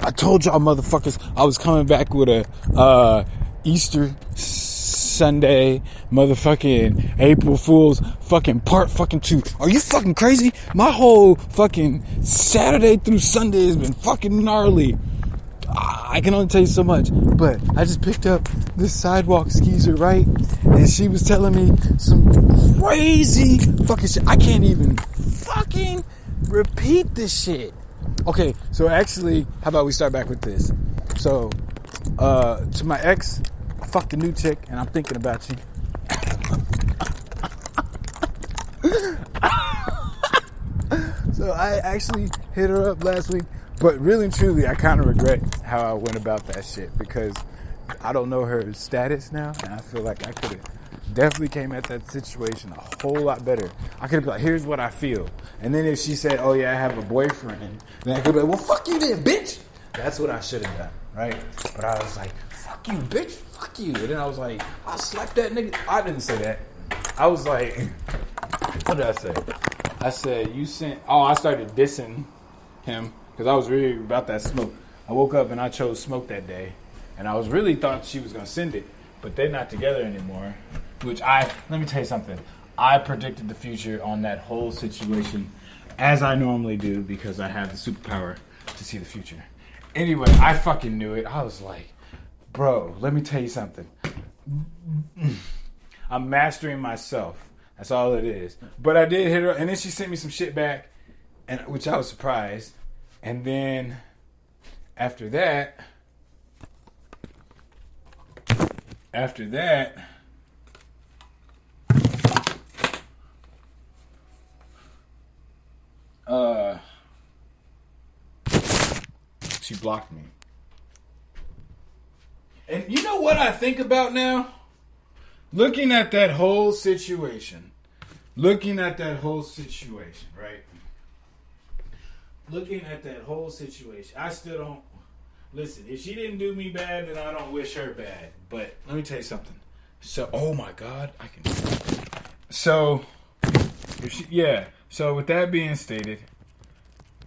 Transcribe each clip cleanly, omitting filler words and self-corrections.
I told y'all motherfuckers I was coming back with a Easter Sunday motherfucking April Fool's fucking part fucking 2. Are you fucking crazy? My whole fucking Saturday through Sunday has been fucking gnarly. I can only tell you so much, but I just picked up this sidewalk skeezer, right? And she was telling me some crazy fucking shit. I can't even fucking repeat this shit. Okay, so actually, how about we start back with this? So, to my ex, I fucked a new chick, and I'm thinking about you. So I actually hit her up last week. But really and truly, I kind of regret how I went about that shit because I don't know her status now, and I feel like I could have definitely came at that situation a whole lot better. I could have been like, here's what I feel. And then if she said, oh yeah, I have a boyfriend, then I could be like, well, fuck you then, bitch. That's what I should have done, right? But I was like, fuck you, bitch, fuck you. And then I was like, I'll slap that nigga. I didn't say that. I was like, what did I say? I said, I started dissing him. Because I was really about that smoke. I woke up and I chose smoke that day. And I was really thought she was going to send it. But they're not together anymore. Let me tell you something. I predicted the future on that whole situation as I normally do because I have the superpower to see the future. Anyway, I fucking knew it. I was like, bro, let me tell you something. I'm mastering myself. That's all it is. But I did hit her. And then she sent me some shit back, which I was surprised. And then after that, she blocked me. And you know what I think about now? Looking at that whole situation, right? Looking at that whole situation, I still don't listen. If she didn't do me bad, then I don't wish her bad. But let me tell you something. So, oh my God, I can. So, So with that being stated,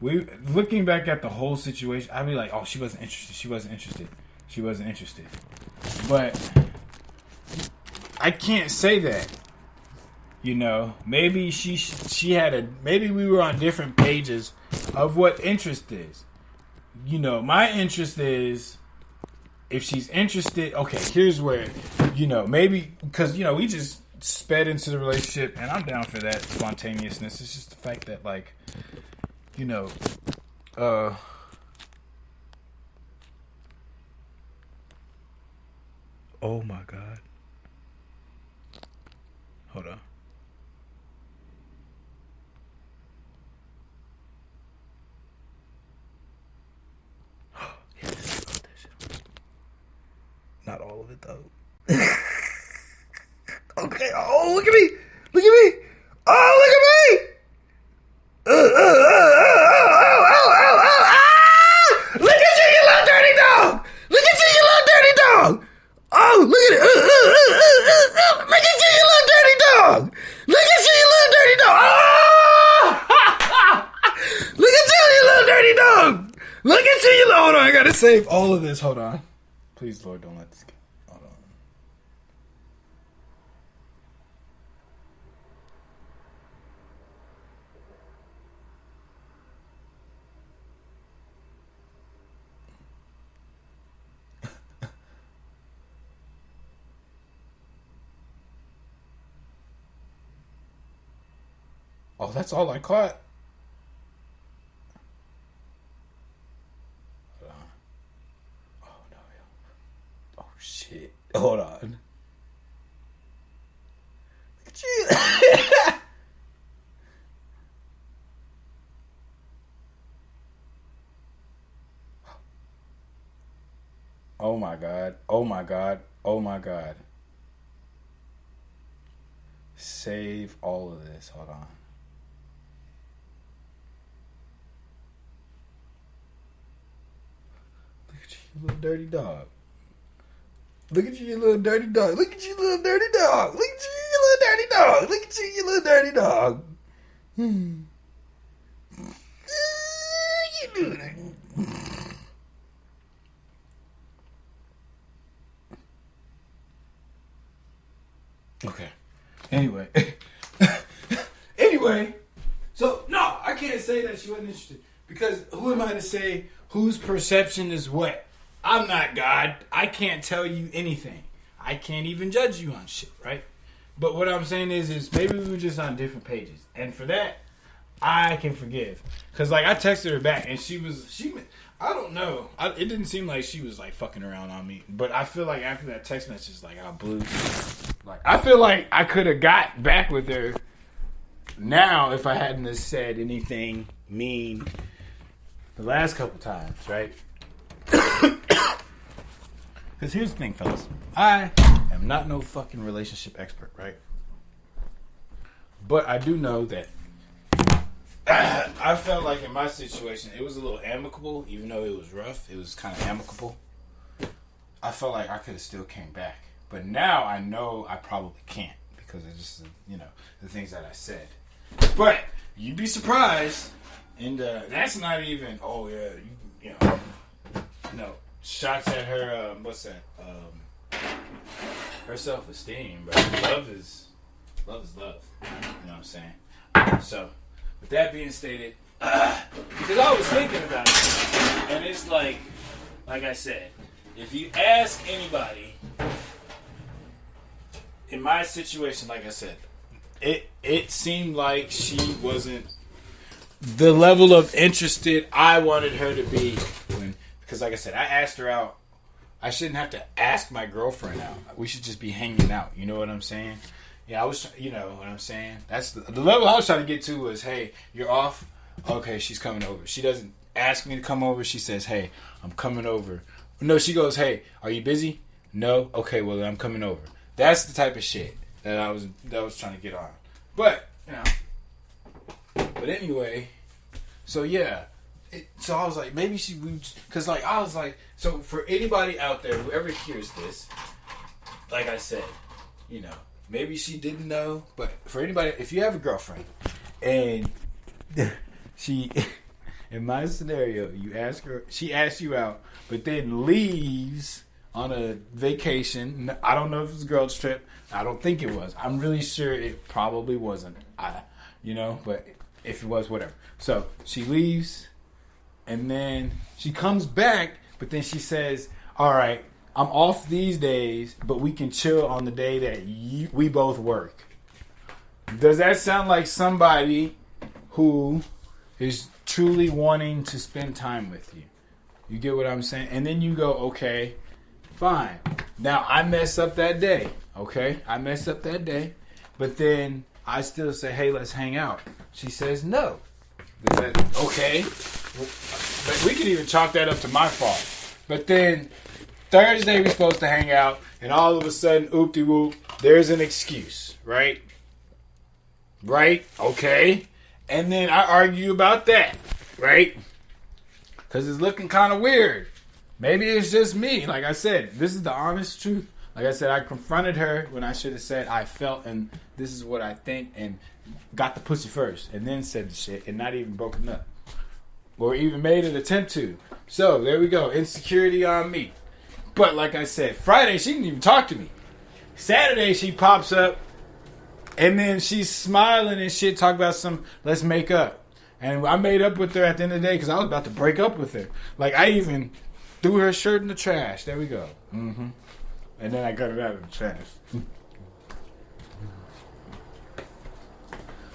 looking back at the whole situation, I'd be like, oh, she wasn't interested. But I can't say that. You know, maybe maybe we were on different pages of what interest is. You know, my interest is if she's interested. Okay, here's where, maybe because, we just sped into the relationship and I'm down for that spontaneousness. It's just the fact that, like, oh my God. Hold on. Not all of it, though. Okay. Oh, look at me. Oh, look at me. Look at you little dirty dog. Oh, look at it. Look at you little dirty dog. Oh! Look at you little dirty dog. Hold on, I gotta save all of this. Hold on. Please, Lord, don't let this go. Hold on. Oh, that's all I caught. Shit. Hold on. Oh my God. Save all of this. Hold on. Look at you little dirty dog. Look at you little dirty dog. You do that. Okay. Anyway. Anyway. So, no, I can't say that she wasn't interested. Because who am I to say whose perception is what? I'm not God. I can't tell you anything. I can't even judge you on shit, right? But what I'm saying is maybe we were just on different pages. And for that, I can forgive. Because, like, I texted her back, and I don't know. It didn't seem like she was, like, fucking around on me. But I feel like after that text message, like, I blew. Like, I feel like I could have got back with her now if I hadn't have said anything mean the last couple times, right? Because here's the thing, fellas. I am not no fucking relationship expert, right? But I do know that I felt like in my situation, it was a little amicable. Even though it was rough, it was kind of amicable. I felt like I could have still came back. But now I know I probably can't because of just, the things that I said. But you'd be surprised. And that's not even, shots at her, what's that? Her self-esteem, bro. Love is love. You know what I'm saying? So, with that being stated, because I was thinking about it, and it's like I said, if you ask anybody, in my situation, like I said, it seemed like she wasn't the level of interested I wanted her to be. Because like I said, I asked her out. I shouldn't have to ask my girlfriend out. We should just be hanging out. You know what I'm saying? Yeah, you know what I'm saying? That's the level I was trying to get to was, hey, you're off? Okay, she's coming over. She doesn't ask me to come over. She says, hey, I'm coming over. No, she goes, hey, are you busy? No? Okay, well, then I'm coming over. That's the type of shit that I was trying to get on. But, but anyway, so yeah. So I was like, maybe she would, because like I was like, so for anybody out there, whoever hears this, like I said, maybe she didn't know, but for anybody, if you have a girlfriend and she, in my scenario, you ask her, she asks you out, but then leaves on a vacation. I don't know if it's a girl's trip. I don't think it was. I'm really sure it probably wasn't. But if it was, whatever. So she leaves. And then she comes back, but then she says, all right, I'm off these days, but we can chill on the day that we both work. Does that sound like somebody who is truly wanting to spend time with you? You get what I'm saying? And then you go, okay, fine. Now, I mess up that day, okay? I mess up that day, but then I still say, hey, let's hang out. She says no. Is that okay? But we could even chalk that up to my fault. But then Thursday we're supposed to hang out, and all of a sudden, oop-de-whoop, there's an excuse, right? Right? Okay. And then I argue about that, right? Because it's looking kind of weird. Maybe it's just me. Like I said, this is the honest truth. Like I said, I confronted her when I should have said I felt, and this is what I think, and got the pussy first, and then said the shit, and not even broken up. Or even made an attempt to. So, there we go. Insecurity on me. But like I said, Friday, she didn't even talk to me. Saturday, she pops up, and then she's smiling and shit, talk about let's make up. And I made up with her at the end of the day because I was about to break up with her. Like, I even threw her shirt in the trash. There we go. Mm-hmm. And then I got it out of the trash.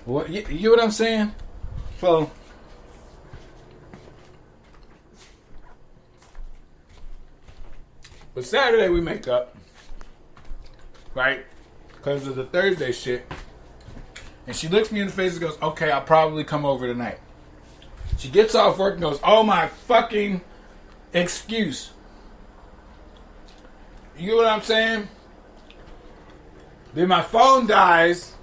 What, you know what I'm saying? So, but Saturday we make up, right? Because of the Thursday shit. And she looks me in the face and goes, okay, I'll probably come over tonight. She gets off work and goes, oh my fucking excuse. You know what I'm saying? Then my phone dies.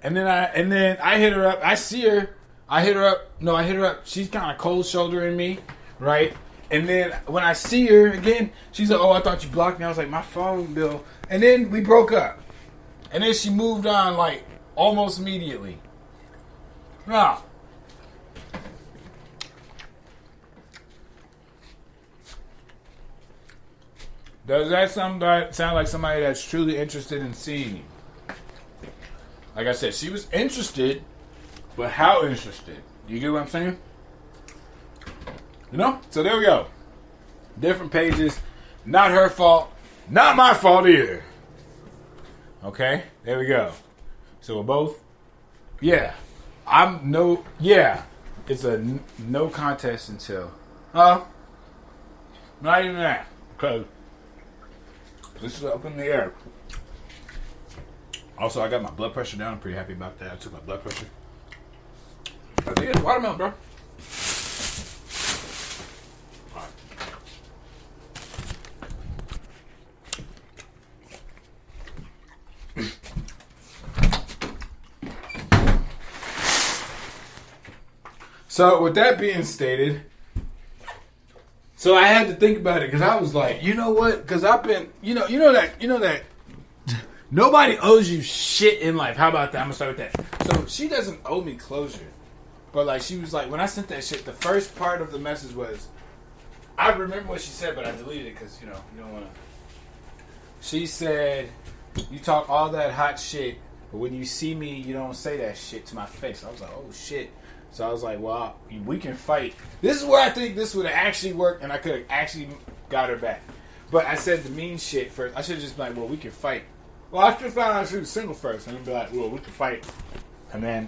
And then I hit her up. I see her. I hit her up. No, I hit her up. She's kind of cold shouldering me, right? And then when I see her again, she's like, oh, I thought you blocked me. I was like, my phone bill. And then we broke up. And then she moved on like almost immediately. Now, Does that sound like somebody that's truly interested in seeing you? Like I said, she was interested, but how interested? You get what I'm saying? You know? So there we go. Different pages. Not her fault. Not my fault either. Okay? There we go. So we're both. Yeah. Yeah. It's a no contest until. Not even that. Because this is up in the air. Also, I got my blood pressure down. I'm pretty happy about that. I took my blood pressure. I think it's watermelon, bro. Alright. So, with that being stated, so I had to think about it because I was like, you know what? Because I've been, you know that nobody owes you shit in life. How about that? I'm gonna start with that. So she doesn't owe me closure, but like she was like, when I sent that shit, the first part of the message was, I remember what she said, but I deleted it because you don't want to. She said, "You talk all that hot shit, but when you see me, you don't say that shit to my face." I was like, "Oh shit." So I was like, well, we can fight. This is where I think this would have actually worked and I could have actually got her back. But I said the mean shit first. I should have just been like, well, we can fight. Well, I should have found out she was single first and then be like, well, we can fight. And then,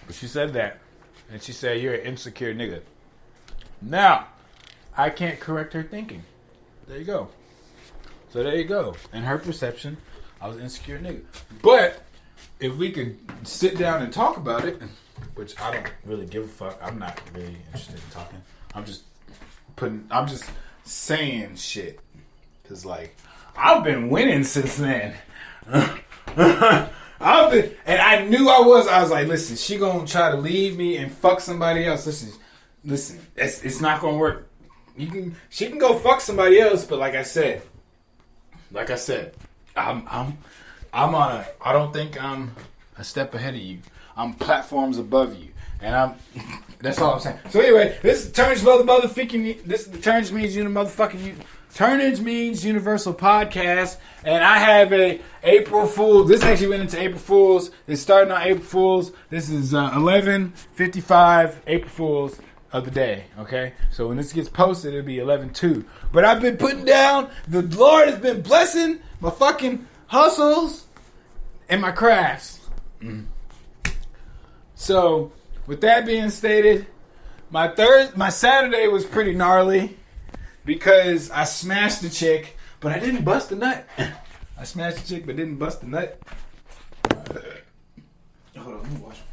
But she said that. And she said, you're an insecure nigga. Now, I can't correct her thinking. There you go. So there you go. In her perception, I was an insecure nigga. But if we could sit down and talk about it... Which I don't really give a fuck. I'm not really interested in talking. I'm just saying shit. Cause like, I've been winning since then. And I knew I was like, listen, she gonna try to leave me and fuck somebody else. Listen, it's not gonna work. She can go fuck somebody else, but like I said, I don't think I'm a step ahead of you. I'm platforms above you. And that's all I'm saying. So anyway, this is Turnage Turnage Means Universal Podcast. And I have a April Fool's. This actually went into April Fool's. It's starting on April Fool's. This is 11:55 April Fool's of the day. Okay? So when this gets posted, it'll be 11:02. But I've been putting down, the Lord has been blessing my fucking hustles and my crafts. So, with that being stated, my Saturday was pretty gnarly because I smashed the chick, but I didn't bust the nut. I smashed the chick, but didn't bust the nut. Hold on, let me wash my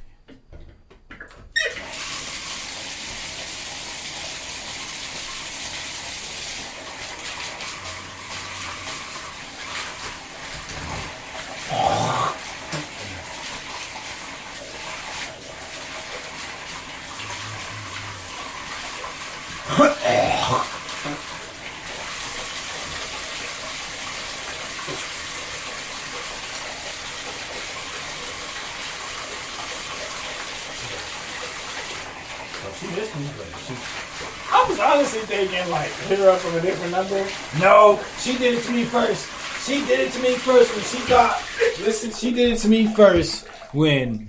I was honestly thinking, like, hit her up from a different number. No, she did it to me first. She did it to me first when she thought, listen, she did it to me first when,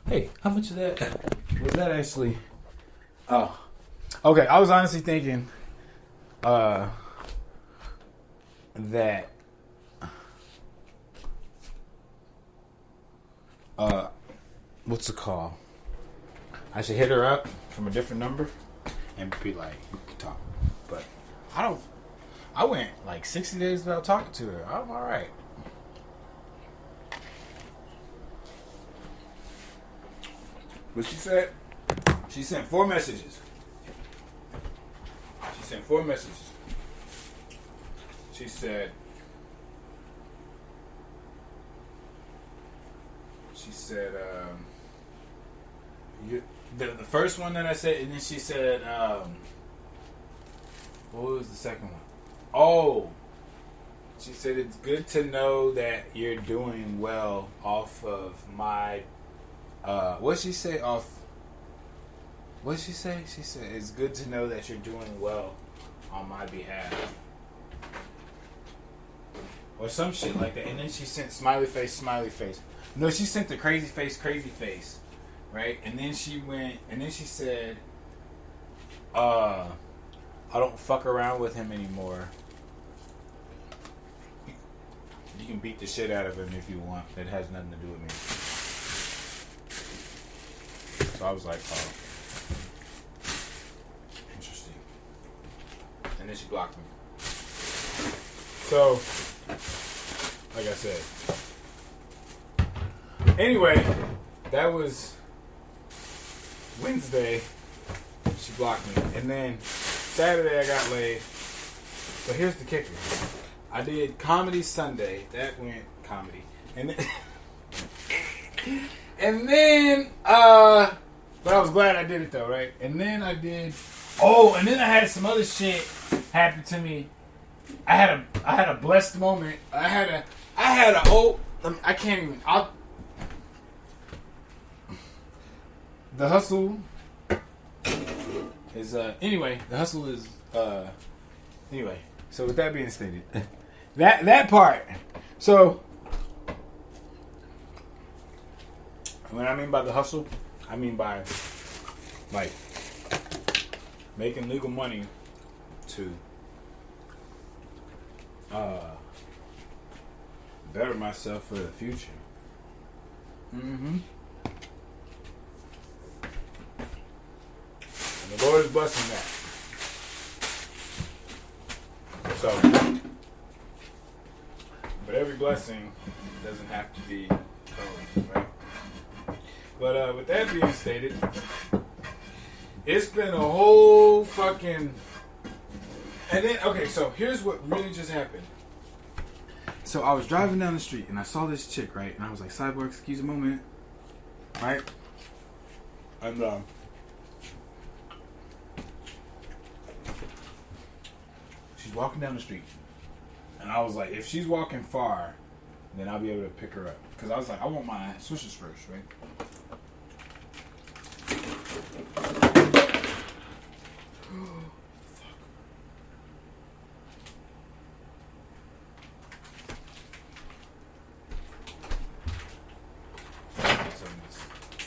hey, how much of that? Was that actually, oh, okay, I was honestly thinking, that, what's it called? I should hit her up from a different number and be like, we can talk. But I went like 60 days without talking to her. I'm alright. What she said? She sent 4 messages. She said, the first one that I said, and then she said, what was the second one? Oh, she said, it's good to know that you're doing well off of my, what'd she say? What'd she say? She said, it's good to know that you're doing well on my behalf. or some shit like that. And then she sent smiley face, smiley face. No, she sent the crazy face, right? And then she went, and then she said, I don't fuck around with him anymore. You can beat the shit out of him if you want. It has nothing to do with me. So I was like, oh, interesting. And then she blocked me. So, like I said. Anyway, that was Wednesday. She blocked me. And then Saturday I got laid. So here's the kicker. I did Comedy Sunday. That went comedy. And then, but I was glad I did it though, right? And then I did, and then I had some other shit happen to me. I had a blessed moment. I can't even, the hustle is, anyway, anyway, so with that being stated, that part, so, when I mean by the hustle, I mean by, like, making legal money to, better myself for the future. Mm-hmm. And the Lord is blessing that. So, but every blessing doesn't have to be gold, right? But with that being stated, it's been a whole fucking... And then, okay, so here's what really just happened. So I was driving down the street and I saw this chick, right? And I was like, Cyborg, excuse a moment. Right? And, she's walking down the street. And I was like, if she's walking far, then I'll be able to pick her up. Because I was like, I want my switches first, right?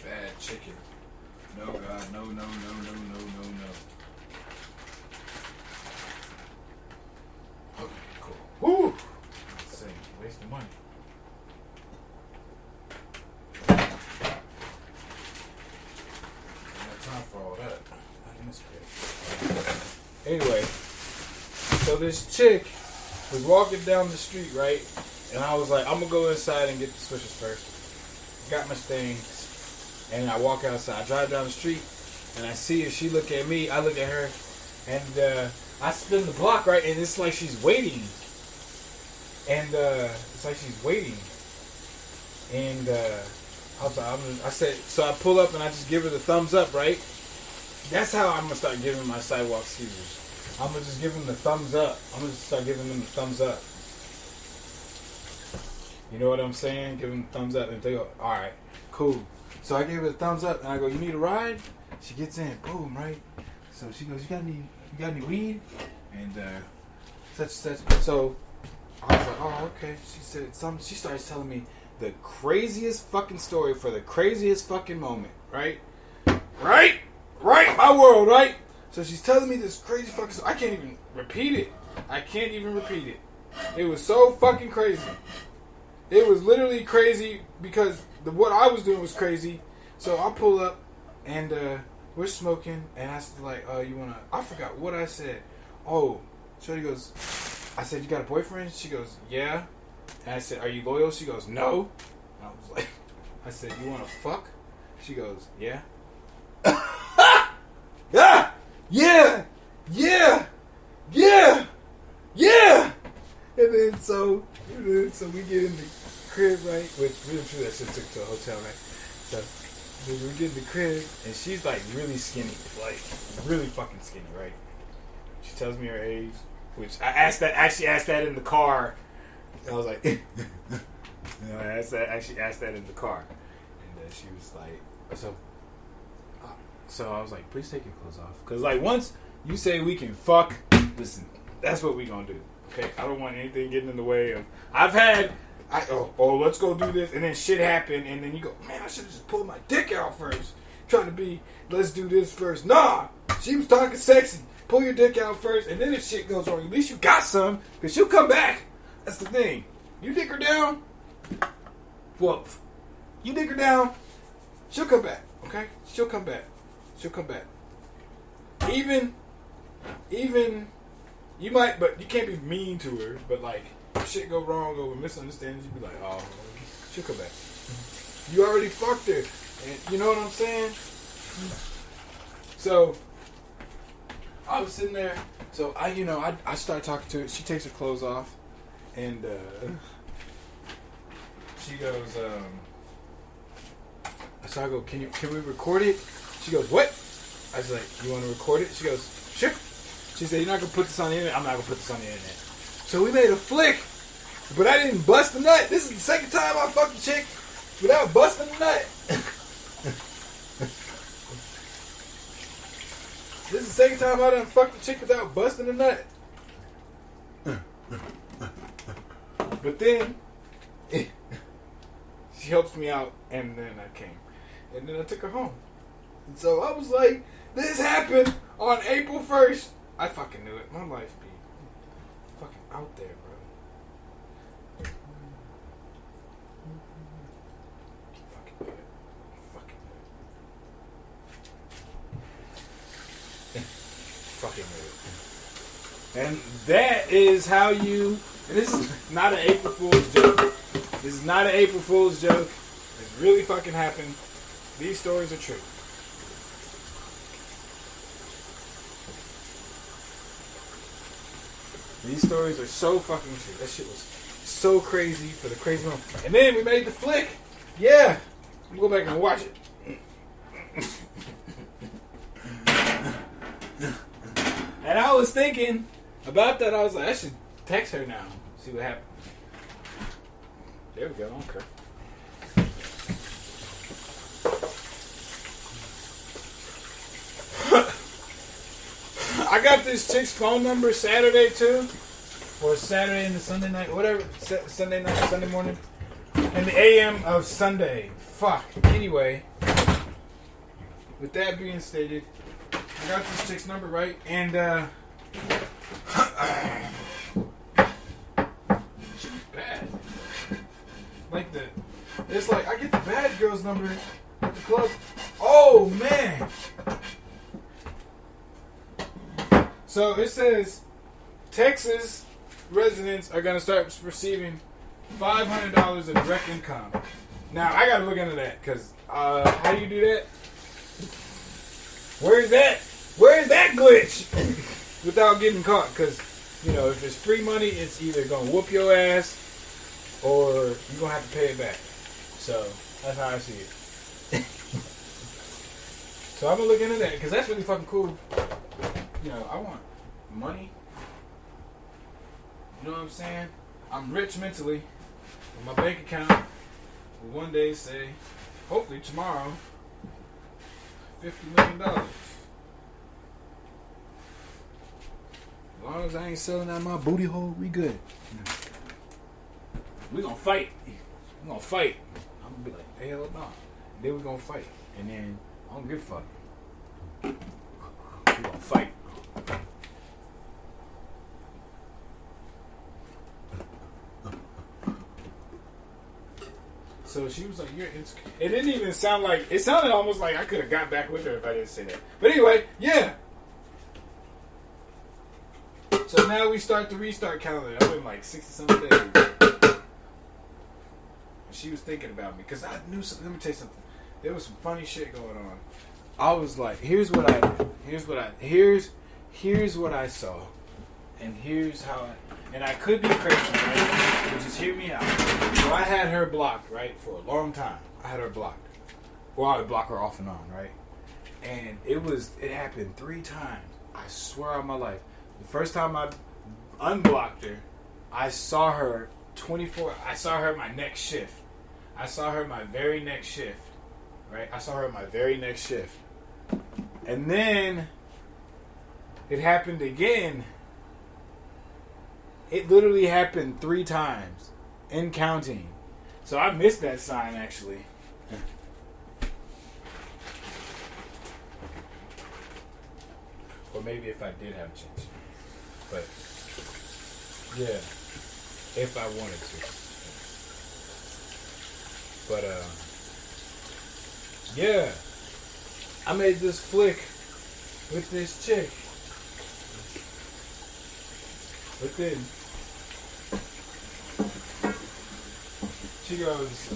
Bad chicken. No, God. No. Okay, cool. Woo! Let's see. Wasting money. Time for all that. Anyway, so this chick was walking down the street, right? And I was like, I'm gonna go inside and get the switches first. Got my things, and I walk outside. I drive down the street, and I see her. She look at me. I look at her, and I spin the block, right? And it's like she's waiting, and I said, so I pull up and I just give her the thumbs up, right? That's how I'm going to start giving my sidewalk Caesars. I'm going to just give them the thumbs up. I'm going to start giving them the thumbs up. You know what I'm saying? Give them the thumbs up. And they go, all right, cool. So I gave her the thumbs up and I go, you need a ride? She gets in, boom, right? So she goes, you got any weed? And such. So I was like, oh, okay. She said something. She starts telling me the craziest fucking story for the craziest fucking moment, right? Right, my world, right? So she's telling me this crazy fucking story. I can't even repeat it. It was so fucking crazy. It was literally crazy because what I was doing was crazy. So I pull up and we're smoking and I said like, you wanna? I forgot what I said. Oh, Shorty goes, I said, you got a boyfriend? She goes, yeah. And I said, are you loyal? She goes, no. And I was like, I said, you want to fuck? She goes, yeah. Yeah. And then so we get in the crib, right? Which really true, that shit took to a hotel, right? So we get in the crib and she's like really skinny, like really fucking skinny, right? She tells me her age, which I asked that in the car. I was like, I actually asked that in the car, and she was like, so I was like, please take your clothes off, because like once you say we can fuck, listen, that's what we gonna do, Okay, I don't want anything getting in the way of. Let's go do this, and then shit happened, and then you go, man, I should have just pulled my dick out first. Trying to be, let's do this first. Nah, she was talking sexy. Pull your dick out first, and then if shit goes wrong, at least you got some, because she'll come back. That's the thing. You dick her down, well, you dick her down, she'll come back, okay? She'll come back. She'll come back. Even, you might, but you can't be mean to her, but like, if shit go wrong over misunderstandings, you be like, oh, she'll come back. You already fucked her. And you know what I'm saying? So, I was sitting there. So, I start talking to her. She takes her clothes off. And she goes, so I go, can we record it? She goes, what? I was like, you want to record it? She goes, sure. She said, you're not going to put this on the internet? I'm not going to put this on the internet. So we made a flick, but I didn't bust the nut. This is the second time I fucked a chick without busting the nut. This is the second time I done fucked a chick without busting the nut. But then, she helps me out, and then I came. And then I took her home. And so I was like, this happened on April 1st. I fucking knew it. My life be fucking out there, bro. Fucking knew it. Fucking knew it. Fucking knew it. And that is how you... And this is not an April Fool's joke. This is not an April Fool's joke. It really fucking happened. These stories are true. These stories are so fucking true. That shit was so crazy for the crazy moment. And then we made the flick. Yeah. I'm gonna go back and watch it. And I was thinking about that. I was like, I should text her now. See what happens. There we go. Okay. I got this chick's phone number Saturday too, or Saturday and the Sunday night, whatever. Sunday night, Sunday morning, and the AM of Sunday. Fuck. Anyway, with that being stated, I got this chick's number right, and she's bad. It's like I get the bad girl's number at the club. Oh man. So it says Texas residents are going to start receiving $500 of direct income. Now, I got to look into that because how do you do that? Where's that glitch without getting caught? Because, if it's free money, it's either going to whoop your ass or you're going to have to pay it back. So that's how I see it. So I'm going to look into that because that's really fucking cool. I want money. You know what I'm saying? I'm rich mentally. And my bank account will one day say, hopefully tomorrow, $50 million. As long as I ain't selling out my booty hole, we good. We gonna fight. I'm gonna be like, hell no. Then we gonna fight. And then I don't give a fuck. We gonna fight. So she was like, it didn't even sound like, it sounded almost like I could have got back with her if I didn't say that. But anyway, yeah. So now we start the restart calendar. I'm in like 60-something days. And she was thinking about me. Because I knew something. Let me tell you something. There was some funny shit going on. I was like, here's what I saw. And here's how and I could be crazy, right? But just hear me out. So I had her blocked, right, for a long time. I had her blocked. Well, I would block her off and on, right? And it happened 3 times. I swear on my life. The first time I unblocked her, I saw her my next shift. I saw her my very next shift. Right? I saw her my very next shift. And then it happened again. It literally happened 3 times and counting. So I missed that sign actually. Or maybe if I did have change. But yeah, if I wanted to. But yeah, I made this flick with this chick. But then she goes,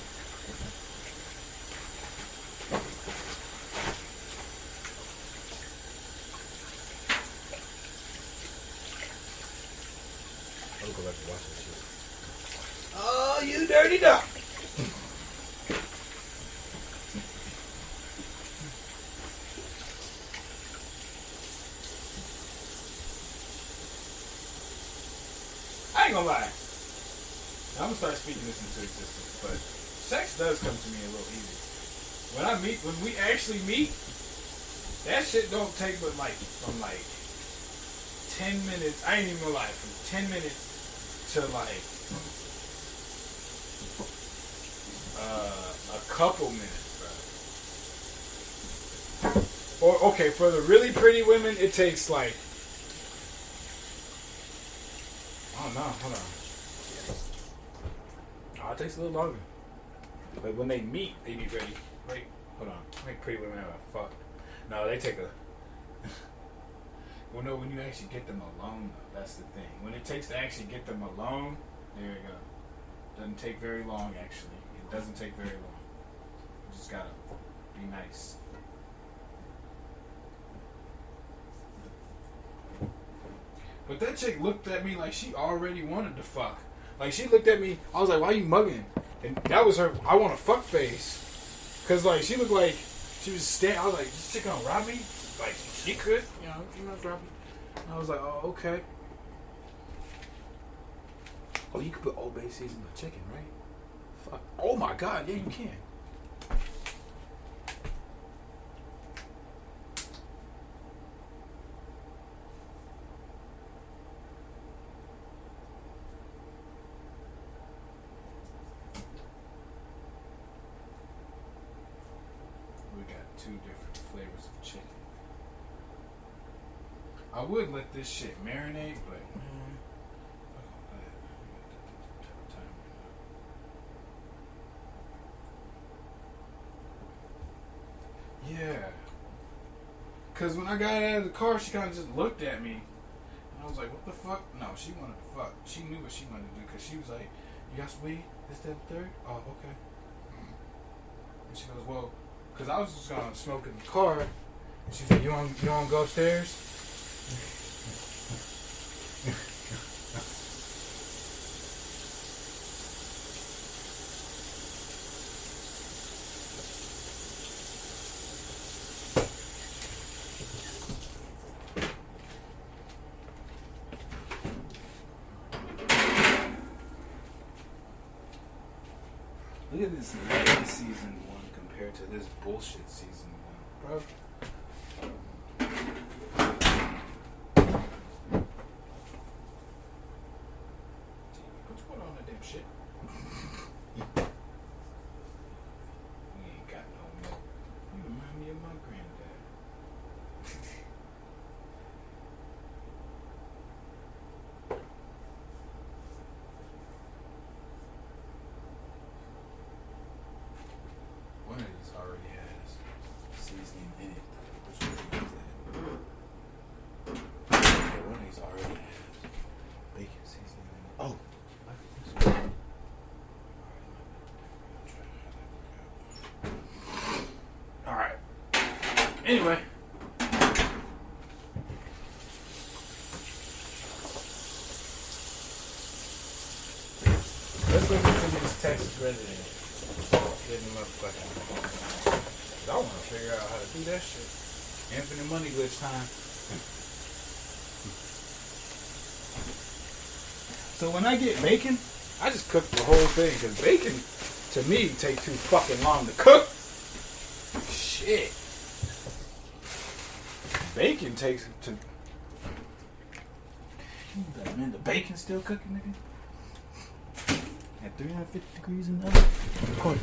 I'll go back and watch that shit. Oh, you dirty dog. I ain't gonna lie. I'm gonna start speaking this into existence, but sex does come to me a little easy. When we actually meet, that shit don't take but from 10 minutes. I ain't even gonna lie, from 10 minutes to a couple minutes, bro. Or okay, for the really pretty women, it takes I don't know, hold on. Oh, it takes a little longer. But when they meet, they be ready. Wait, hold on. Make pretty women have a fuck. No, they take a. Well, no, when you actually get them alone, though, that's the thing. When it takes to actually get them alone, there you go. Doesn't take very long, actually. It doesn't take very long. You just gotta be nice. But that chick looked at me like she already wanted to fuck. Like, she looked at me, I was like, why you mugging? And that was her, I want to fuck face. Because, she looked like she was standing, I was like, this chick gonna rob me? Like, she could, you know rob me. And I was like, oh, okay. Oh, you could put Old Bay seasoned with chicken, right? Fuck. Oh my God, yeah, you can. Two different flavors of chicken. I would let this shit marinate, but yeah. Cause when I got out of the car, she kind of just looked at me, and I was like, "What the fuck?" No, she wanted to fuck. She knew what she wanted to do, cause she was like, "You got some weed? Is that the third? Oh, okay." And she goes, "Well." Because I was just going to smoke in the car. And she said, you want to go upstairs? Look at this lovely season one compared to this bullshit season one, bro. What's going on with that damn shit? We ain't got no milk. You remind me of my granddad. One of these already has seasoning in it. Which one is that? Yeah, one of these already has bacon seasoning in it. Oh, I think this one. Alright. Anyway. Let's look into this Texas resident. I want to figure out how to do that shit. Infinite money glitch time. So when I get bacon, I just cook the whole thing because bacon, to me, take too fucking long to cook. Shit. Bacon takes to. That, man, the bacon's still cooking, nigga. At 350 degrees in the oven. Of course.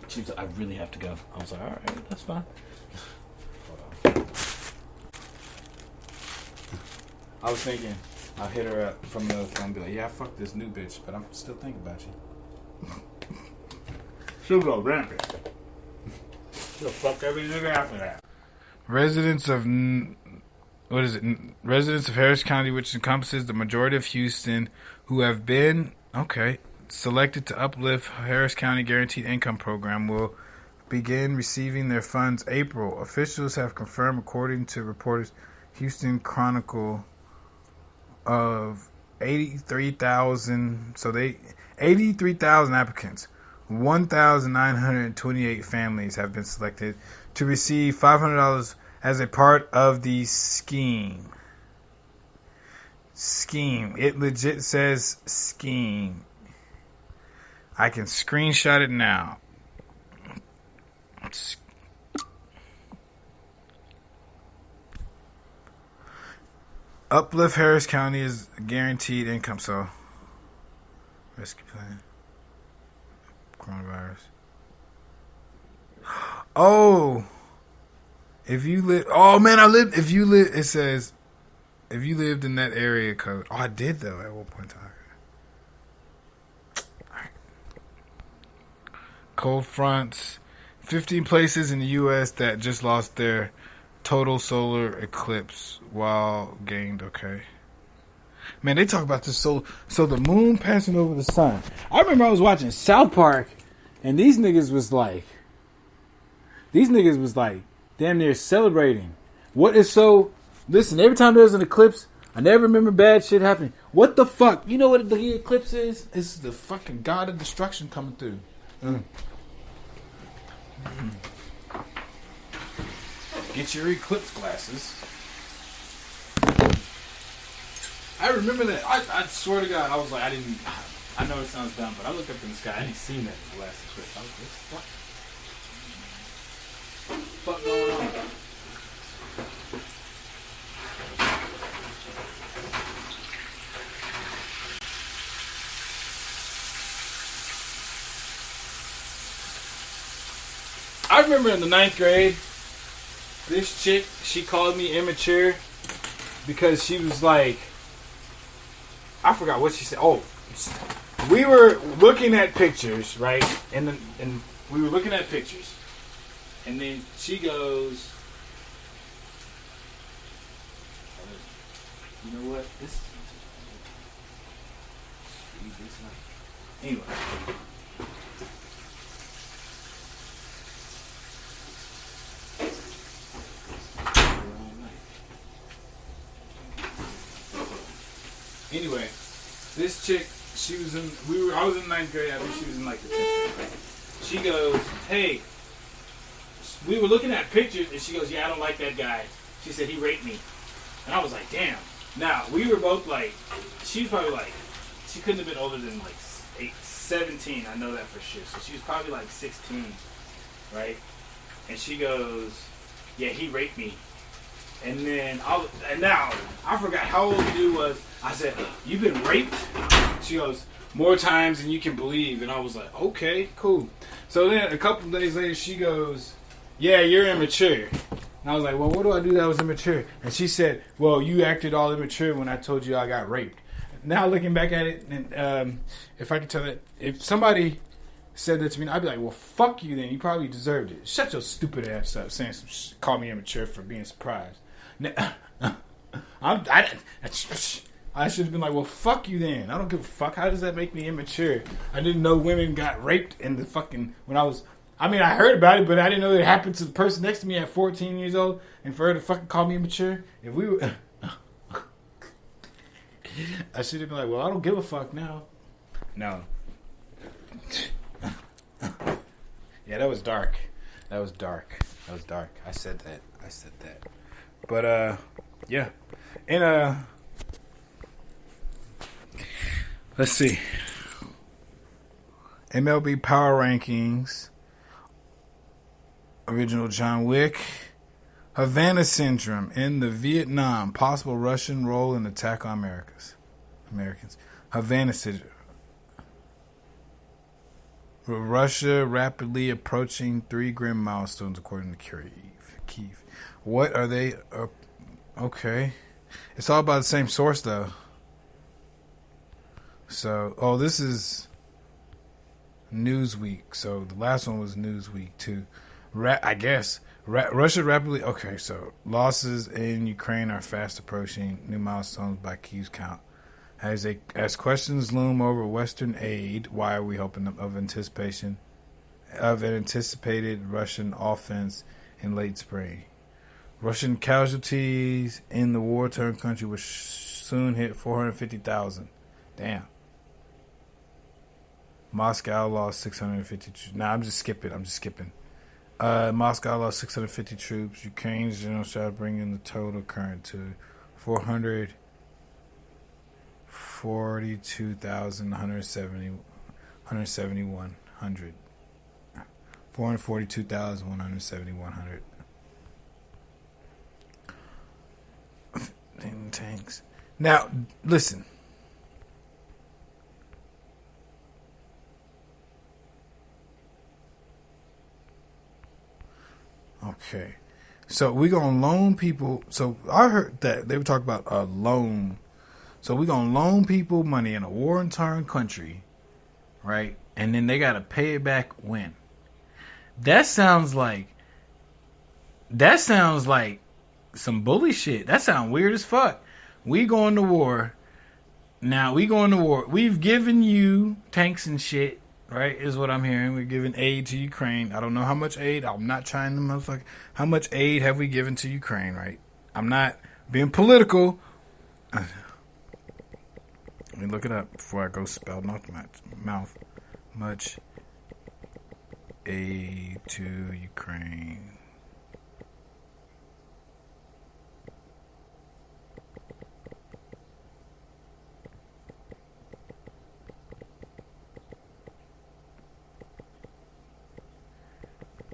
She was like, I really have to go. I was like, all right, that's fine. Hold on. I was thinking, I'll hit her up from the other phone and be like, yeah, fuck this new bitch, but I'm still thinking about you. She'll go rampant. She'll fuck every nigga after that. Residents of Residents of Harris County, which encompasses the majority of Houston, who have been selected to uplift Harris County Guaranteed Income Program, will begin receiving their funds April. Officials have confirmed, according to reporters, Houston Chronicle, of 83,000. So 83,000 applicants. 1,928 families have been selected to receive $500 as a part of the scheme. It legit says scheme. I can screenshot it now. Uplift Harris County is guaranteed income, so rescue plan. Coronavirus. Oh, if you live. Oh man, If you live, it says, if you lived in that area code. Oh, I did though at one point in time. Cold fronts. 15 places in the U.S. that just lost their total solar eclipse while gained. Okay. Man, they talk about this so the moon passing over the sun. I remember I was watching South Park, and these niggas was like damn near celebrating. What is so? Listen, every time there's an eclipse, I never remember bad shit happening. What the fuck? You know what the eclipse is? It's the fucking god of destruction coming through. Get your eclipse glasses. I remember that. I swear to God, I was like, I know it sounds dumb, but I looked up in the sky. I didn't see that in the last eclipse. I was like, what the fuck going on? I remember in the 9th grade, this chick, she called me immature because she was like, I forgot what she said. Oh, we were looking at pictures, right? And we were looking at pictures. And then she goes, you know what? Anyway. Anyway, this chick, I was in 9th grade, I think she was in like the 10th grade. She goes, hey, we were looking at pictures, and she goes, yeah, I don't like that guy. She said, he raped me. And I was like, damn. Now, we were both like, she was probably like, she couldn't have been older than like 17, I know that for sure. So she was probably like 16, right? And she goes, yeah, he raped me. And then, now, I forgot how old the dude was. I said, you've been raped? She goes, more times than you can believe. And I was like, okay, cool. So then, a couple of days later, she goes, yeah, you're immature. And I was like, well, what do I do that was immature? And she said, well, you acted all immature when I told you I got raped. Now, looking back at it, and if I could tell that, if somebody said that to me, I'd be like, well, fuck you then. You probably deserved it. Shut your stupid ass up saying call me immature for being surprised. I should have been like, well, fuck you then. I don't give a fuck. How does that make me immature? I didn't know women got raped in the fucking, I heard about it, but I didn't know it happened to the person next to me at 14 years old, and for her to fucking call me immature. If we were, I should have been like, well, I don't give a fuck now. No. Yeah, that was dark. I said that. But, yeah. And, Let's see. MLB Power Rankings. Original John Wick. Havana Syndrome in the Vietnam. Possible Russian role in attack on Americans. Havana Syndrome. Russia rapidly approaching 3 grim milestones according to Kiev. What are they? Okay. It's all about the same source though. So, this is Newsweek. So the last one was Newsweek too. I guess Russia rapidly. Okay, so losses in Ukraine are fast approaching new milestones by Kiev's count. As questions loom over Western aid, why are we hoping of anticipation of an anticipated Russian offense in late spring? Russian casualties in the war-torn country will soon hit 450,000. Damn. Moscow lost 650. Nah, I'm just skipping. Moscow lost 650 troops. Ukraine's general shot bringing the total current to 442,170. 442,171. Tanks. Now, listen. Okay. So we're going to loan people. So I heard that they were talking about a loan. So we're going to loan people money in a war-torn country, right? And then they got to pay it back when? That sounds like some bully shit. That sounds weird as fuck. We going to war. Now we going to war. We've given you tanks and shit, right? Is what I'm hearing. We're giving aid to Ukraine. I don't know how much aid. I'm not trying to motherfucker. How much aid have we given to Ukraine, right? I'm not being political. Let me look it up before I go spell off my mouth. Much aid to Ukraine.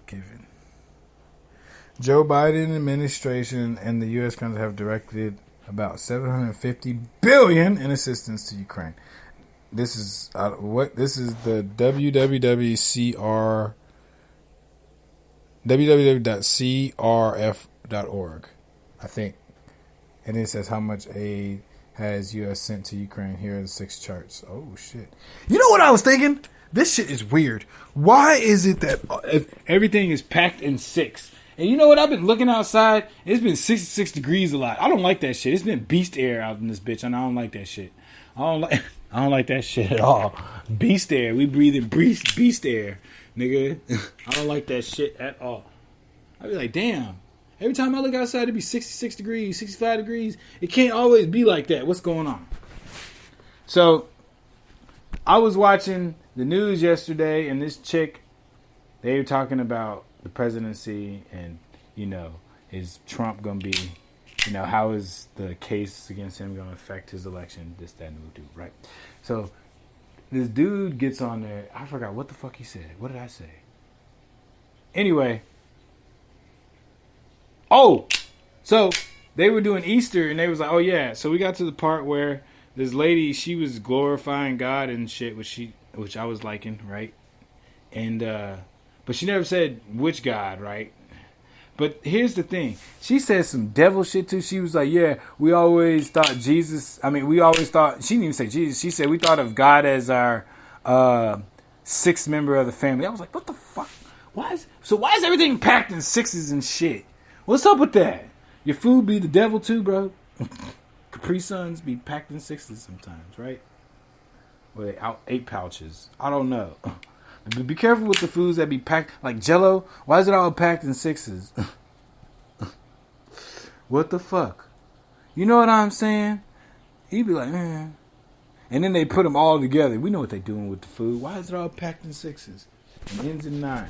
Given. Joe Biden administration and the U.S. Congress have directed about $750 billion in assistance to Ukraine. This is This is the www.crf.org, I think, and it says how much aid has U.S. sent to Ukraine. Here are the 6 charts. Oh shit! You know what I was thinking? This shit is weird. Why is it that everything is packed in 6? And you know what? I've been looking outside. It's been 66 degrees a lot. I don't like that shit. It's been beast air out in this bitch, and I don't like that shit. I don't like that shit at all. Beast air. We breathing beast air, nigga. I don't like that shit at all. I be like, damn. Every time I look outside, it be 66 degrees, 65 degrees. It can't always be like that. What's going on? So, I was watching the news yesterday, and this chick, they were talking about the presidency and, is Trump going to be, how is the case against him going to affect his election, this, that, and the dude, right? So this dude gets on there. I forgot what the fuck he said. What did I say? Anyway. So they were doing Easter, and they was like, oh, yeah. So we got to the part where this lady, she was glorifying God and shit, which I was liking, right? And but she never said which God, right? But here's the thing. She said some devil shit too. She was like, yeah, we always thought Jesus. I mean, we always thought. She didn't even say Jesus. She said we thought of God as our 6th member of the family. I was like, what the fuck? Why is everything packed in 6s and shit? What's up with that? Your food be the devil too, bro. Capri Suns be packed in 6s sometimes, right? Or they out 8 pouches. I don't know. Be careful with the foods that be packed, like Jell-O. Why is it all packed in 6s? What the fuck? You know what I'm saying? You'd be like, man. And then they put them all together. We know what they're doing with the food. Why is it all packed in 6s? And ends in 9s.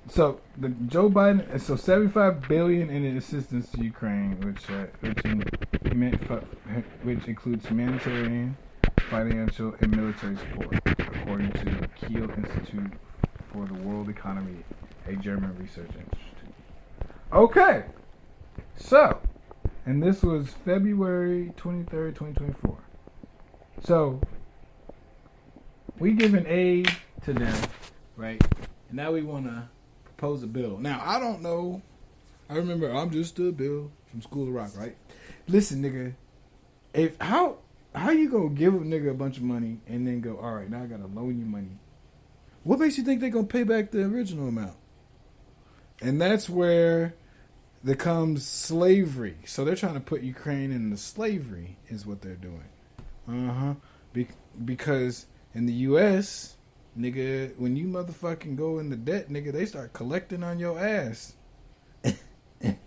So the Joe Biden, so $75 billion in assistance to Ukraine, which includes humanitarian, financial, and military support, according to the Kiel Institute for the World Economy, a German research institute. Okay, so, and this was February 23rd, 2024. So, we giving aid to them, right? And now we want to propose a bill. Now, I don't know. I remember I'm just a bill from School of Rock, right? Listen, nigga, how you gonna give a nigga a bunch of money and then go, all right, now I gotta loan you money? What makes you think they're gonna pay back the original amount? And that's where there comes slavery. So they're trying to put Ukraine into slavery, is what they're doing. Because in the U.S., nigga, when you motherfucking go into debt, nigga, they start collecting on your ass. And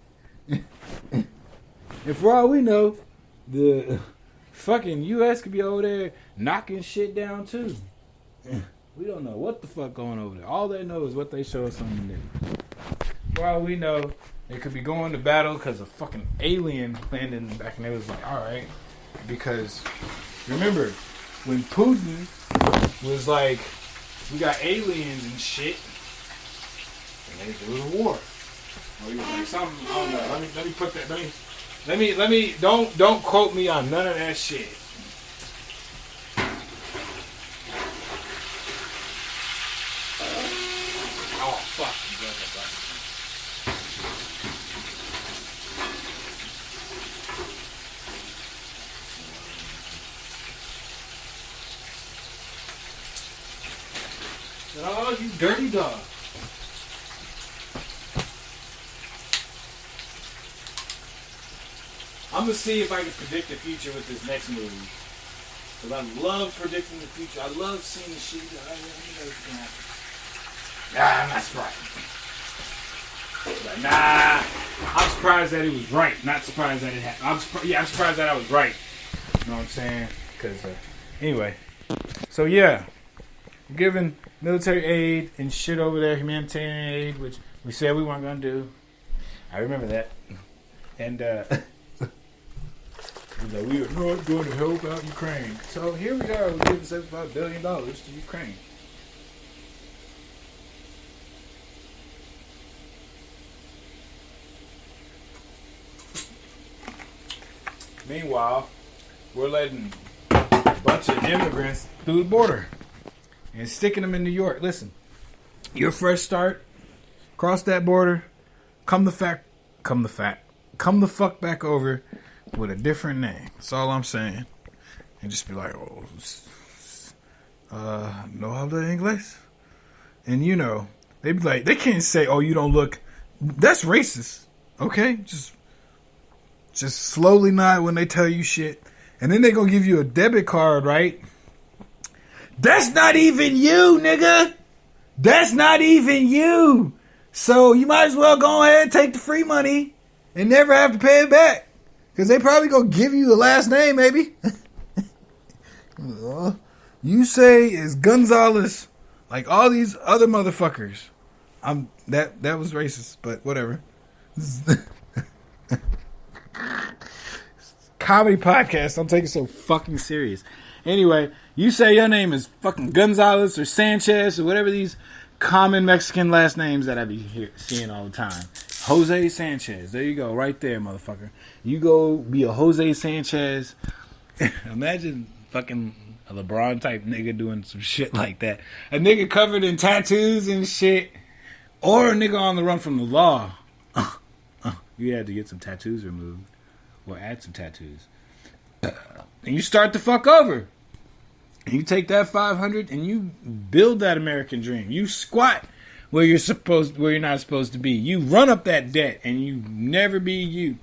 for all we know, the fucking U.S. could be over there knocking shit down too. We don't know what the fuck going over there. All they know is what they show us on the news. For all we know, they could be going to battle because a fucking alien landed back, and they was like, all right. Because remember, when Putin was like, we got aliens and shit, and there was a war. Or he was like something, I don't know. Let me put that. Let me. Don't quote me on none of that shit. Oh fuck! Oh, you dirty dog. I'm going to see if I can predict the future with this next movie. Because I love predicting the future. I love seeing the shit. I know what's going to happen. Nah, I'm not surprised. But nah, I'm surprised that it was right. Not surprised that it happened. I'm surprised that I was right. You know what I'm saying? Because, anyway. So, yeah. We're giving military aid and shit over there. Humanitarian aid, which we said we weren't going to do. I remember that. And, we are not going to help out Ukraine. So here we are, we're giving $75 billion to Ukraine. Meanwhile, we're letting a bunch of immigrants through the border and sticking them in New York. Listen, your fresh start, cross that border, come the fuck back over with a different name. That's all I'm saying. And just be like, oh, no habla inglés? And you know, they be like, they can't say, oh, you don't look, that's racist. Okay? Just slowly nod when they tell you shit. And then they gonna give you a debit card, right? That's not even you, nigga. That's not even you. So you might as well go ahead and take the free money and never have to pay it back. Because they probably gonna give you the last name, maybe. You say it's Gonzalez, like all these other motherfuckers. That was racist, but whatever. Comedy podcast. Don't take it so fucking serious. Anyway, you say your name is fucking Gonzalez or Sanchez or whatever these common Mexican last names that I be seeing all the time. Jose Sanchez. There you go. Right there, motherfucker. You go be a Jose Sanchez. Imagine fucking a LeBron type nigga doing some shit like that. A nigga covered in tattoos and shit. Or a nigga on the run from the law. You had to get some tattoos removed. Or add some tattoos. And you start the fuck over. And you take that 500 and you build that American dream. You squat where you're not supposed to be. You run up that debt and you never be you.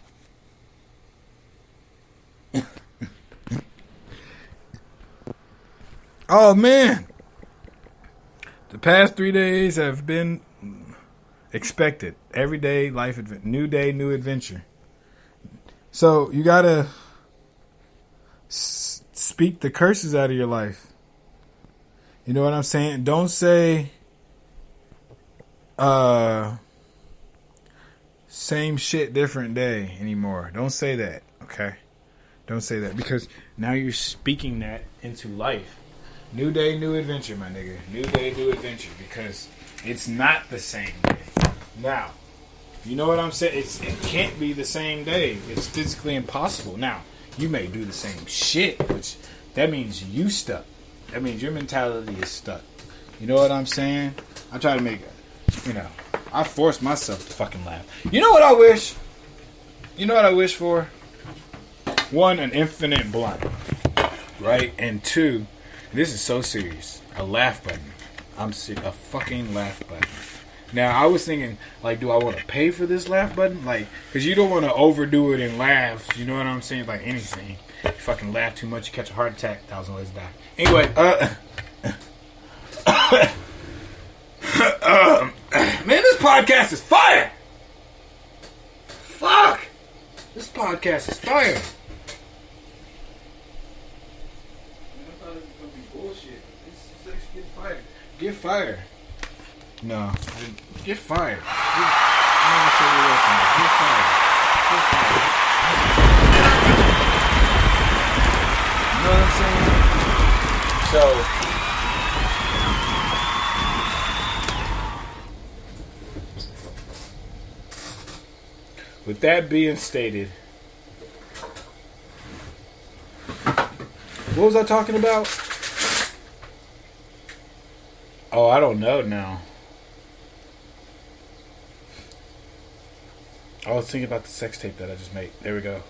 Oh man. The past 3 days have been expected. Every day, life, new day, new adventure. So you gotta speak the curses out of your life. You know what I'm saying? Don't say, Same shit, different day anymore. Don't say that, okay? Don't say that because now you're speaking that into life. New day, new adventure, my nigga. New day, new adventure because it's not the same day. Now, you know what I'm saying? It can't be the same day. It's physically impossible. Now, you may do the same shit, which that means you stuck. That means your mentality is stuck. You know what I'm saying? I try to make it, I force myself to fucking laugh. You know what I wish? You know what I wish for? One, an infinite blunt. Right? And two, this is so serious. A laugh button. I'm serious. A fucking laugh button. Now, I was thinking, like, do I want to pay for this laugh button? Like, because you don't want to overdo it in laughs. You know what I'm saying? Like, anything. You fucking laugh too much, you catch a heart attack, 1,000 ways to die. Anyway, man, this podcast is fire! Fuck! This podcast is fire! I thought it was going to be bullshit. This is actually get fired. Get fired. No. Get fired. I'm never say you're welcome. Get fired. Get fired. You know what I'm saying? So, with that being stated, what was I talking about? Oh, I don't know now. I was thinking about the sex tape that I just made. There we go.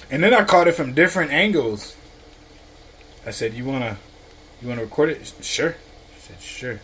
And then I caught it from different angles. I said, you wanna record it? Sure. She said, sure.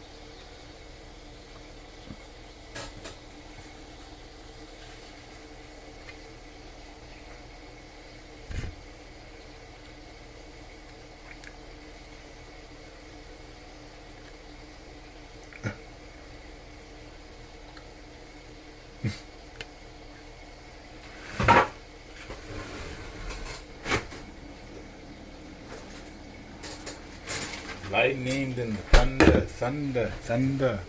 Lightning and thunder.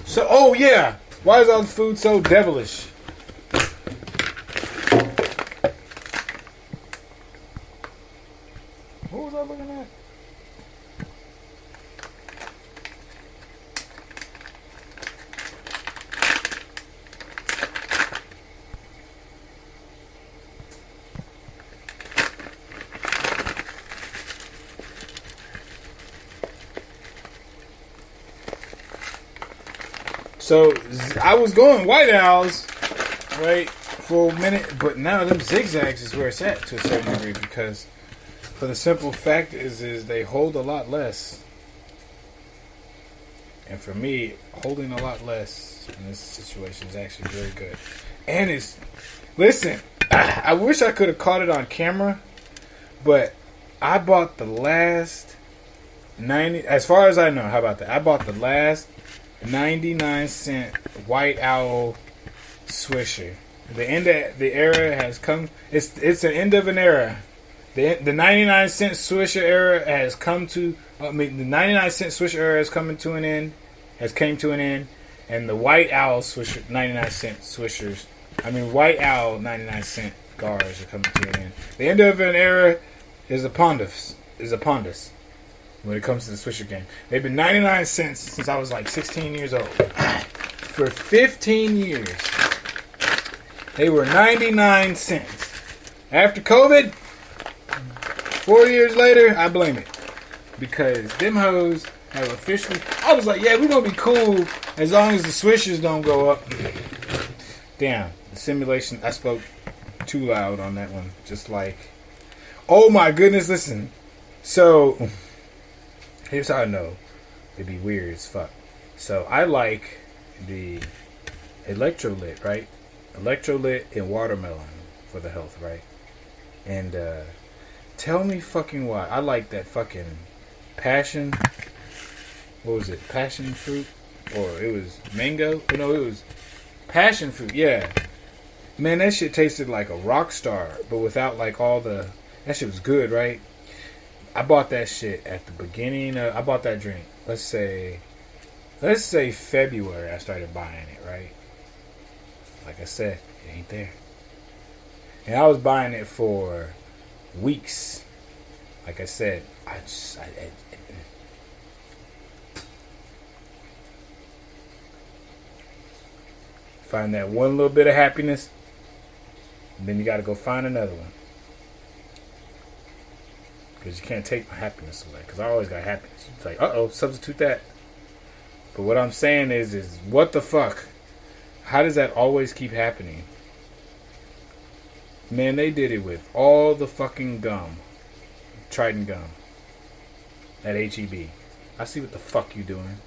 So, oh yeah, why is all the food so devilish? What was I looking at? So, I was going White Owls, right, for a minute, but now them zigzags is where it's at to a certain degree because for the simple fact is they hold a lot less. And for me, holding a lot less in this situation is actually very good. And it's, listen, I wish I could have caught it on camera, but I bought the last 90, as far as I know, how about that? I bought the last 99-cent White Owl Swisher. The end of the era has come. It's an end of an era. The 99-cent Swisher era has come to. The 99-cent Swisher era has come to an end. Has came to an end, and the White Owl Swisher 99-cent Swishers. White Owl 99-cent cigars are coming to an end. The end of an era is upon us. When it comes to the Swisher game. They've been 99 cents since I was like 16 years old. For 15 years. They were 99 cents. After COVID, 4 years later, I blame it. Because them hoes have officially... I was like, yeah, we're going to be cool as long as the Swishers don't go up. Damn. The simulation, I spoke too loud on that one. Just like... Oh my goodness, listen. So... Here's how I know it'd be weird as fuck. So I like the electrolyte, right? Electrolyte and watermelon for the health, right? And tell me fucking why. I like that fucking passion. What was it? Passion fruit? Or it was mango? No, it was passion fruit. Yeah. Man, that shit tasted like a rock star, but without like all the... That shit was good, right? I bought that shit at the beginning of, I bought that drink. Let's say February I started buying it, right? Like I said, it ain't there. And I was buying it for weeks. Like I said, find that one little bit of happiness, and then you got to go find another one. Because you can't take my happiness away. Because I always got happiness. It's like, substitute that. But what I'm saying is what the fuck? How does that always keep happening? Man, they did it with all the fucking gum. Trident gum. At HEB. I see what the fuck you doing.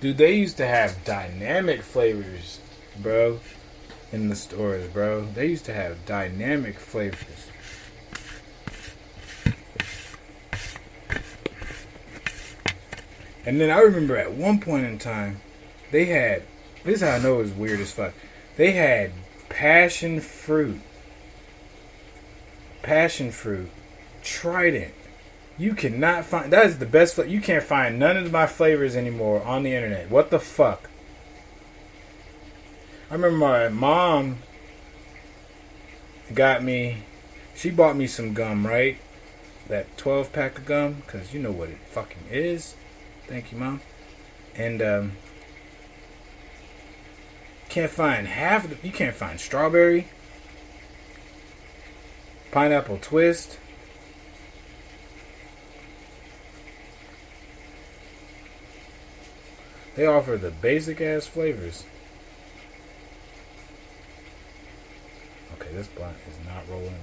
Dude, they used to have dynamic flavors, bro. In the stores, bro. They used to have dynamic flavors. And then I remember at one point in time, they had, this is how I know it was weird as fuck. They had passion fruit, Trident. You cannot find, that is the best, you can't find none of my flavors anymore on the internet. What the fuck? I remember my mom she bought me some gum, right? That 12 pack of gum, because you know what it fucking is. Thank you, Mom. And can't find you can't find strawberry, pineapple twist, they offer the basic ass flavors. Okay, this blunt is not rolling.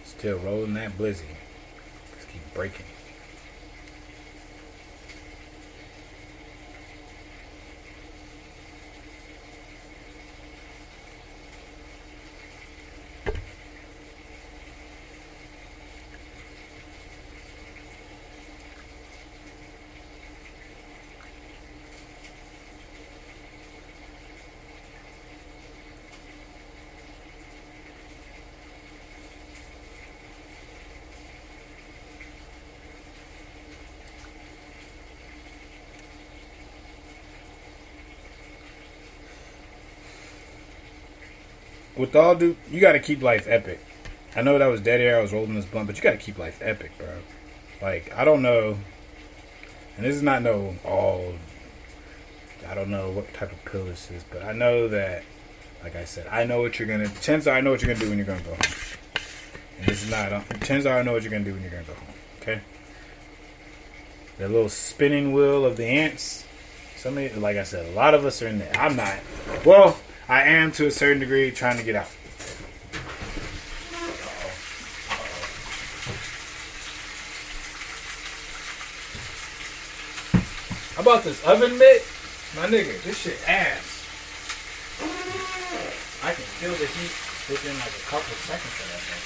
Still rolling that blizzy. Just keep breaking. With all due, you gotta keep life epic. I know that was dead air, I was rolling this blunt, but you gotta keep life epic, bro. Like, I don't know, and this is not I don't know what type of pill this is, but I know that, like I said, I know what you're gonna, chances are I know what you're gonna do when you're gonna go home. And this is not, chances are I know what you're gonna do when you're gonna go home, okay? The little spinning wheel of the ants, somebody, like I said, a lot of us are in there. I'm not, well, I am to a certain degree trying to get out. How about this oven mitt? My nigga, this shit ass. I can feel the heat within like a couple seconds of that thing.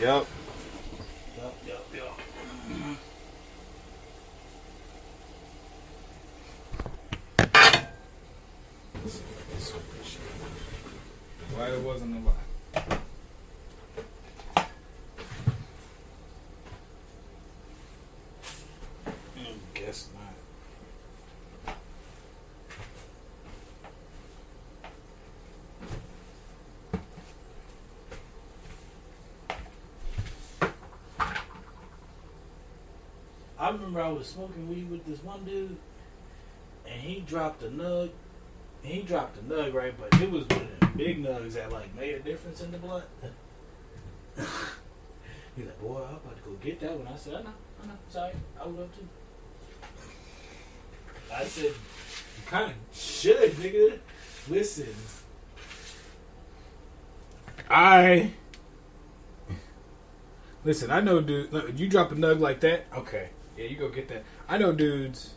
Yup. Why it wasn't a lot? Guess not. I remember I was smoking weed with this one dude, and he dropped a nug. he dropped a nug, right? But it was one of the big nugs that like made a difference in the blunt. He's like, boy, I'm about to go get that one. I said, I know, sorry, I would love to. I said, you kind of should, nigga. Listen, I know, dude. Look, you drop a nug like that, okay? Yeah, you go get that. I know, dudes.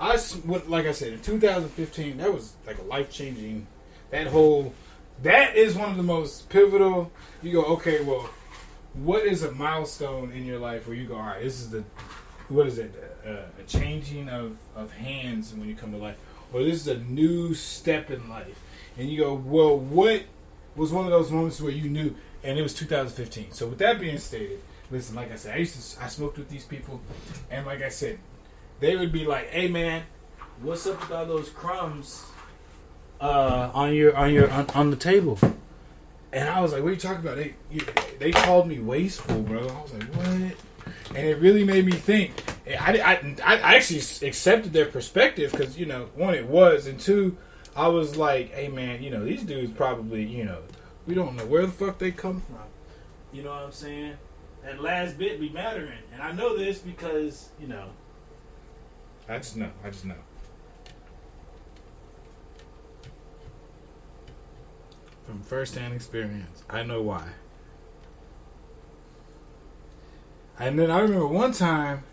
Like I said, in 2015, that was like a life changing. That is one of the most pivotal. You go, okay, well, what is a milestone in your life where you go, all right, this is what is it? A changing of hands when you come to life, or this is a new step in life, and you go, well, what was one of those moments where you knew? And it was 2015. So with that being stated, listen, like I said, I smoked with these people, and like I said, they would be like, hey man, what's up with all those crumbs on the table? And I was like, what are you talking about? They called me wasteful, bro. I was like, what? And it really made me think. I actually accepted their perspective because, you know, one, it was, and two, I was like, hey man, you know, these dudes probably, you know, we don't know where the fuck they come from. You know what I'm saying? That last bit be mattering. And I know this because, you know, I just know. From first-hand experience, I know why. And then I remember one time,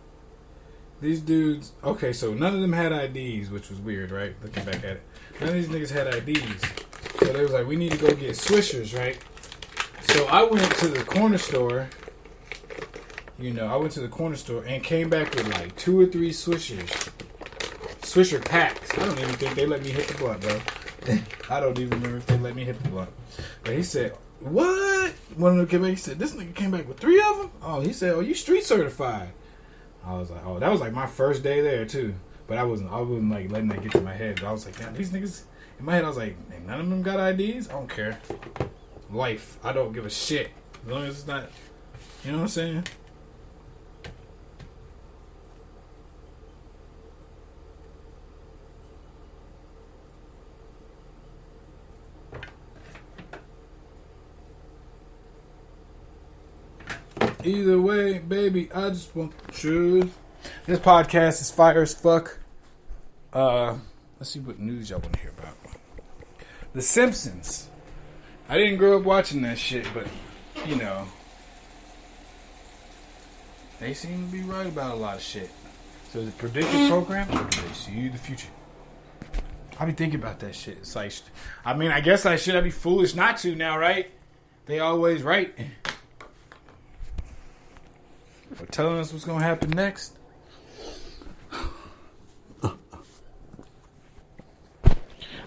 these dudes, okay, so none of them had IDs, which was weird, right? Looking back at it. None of these niggas had IDs. So they was like, we need to go get Swishers, right? So I went to the corner store, and came back with like 2 or 3 Swisher packs. I don't even think they let me hit the blunt, bro. I don't even remember if they let me hit the blunt. But he said, what? One of them came back, he said, this nigga came back with 3 of them? Oh, he said, oh, you street certified. I was like, oh, that was like my first day there too. But I wasn't like letting that get to my head. But I was like, damn, these niggas, in my head I was like, none of them got IDs? I don't care. Life. I don't give a shit. As long as it's not, you know what I'm saying? Either way, baby, I just want the truth. This podcast is fire as fuck. Let's see what news y'all want to hear about. The Simpsons. I didn't grow up watching that shit, but, you know, they seem to be right about a lot of shit. So the predictive program, they see you the future. I be thinking about that shit. It's like, I mean, I guess I'd be foolish not to now, right? They always right. For telling us what's gonna happen next.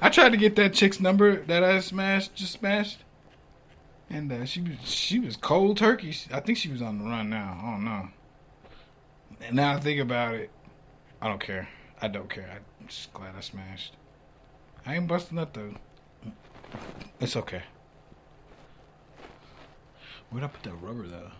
I tried to get that chick's number that I just smashed, and she was cold turkey. I think she was on the run now. I don't know. And now I think about it, I don't care. I don't care. I'm just glad I smashed. I ain't busting up though. It's okay. Where'd I put that rubber though?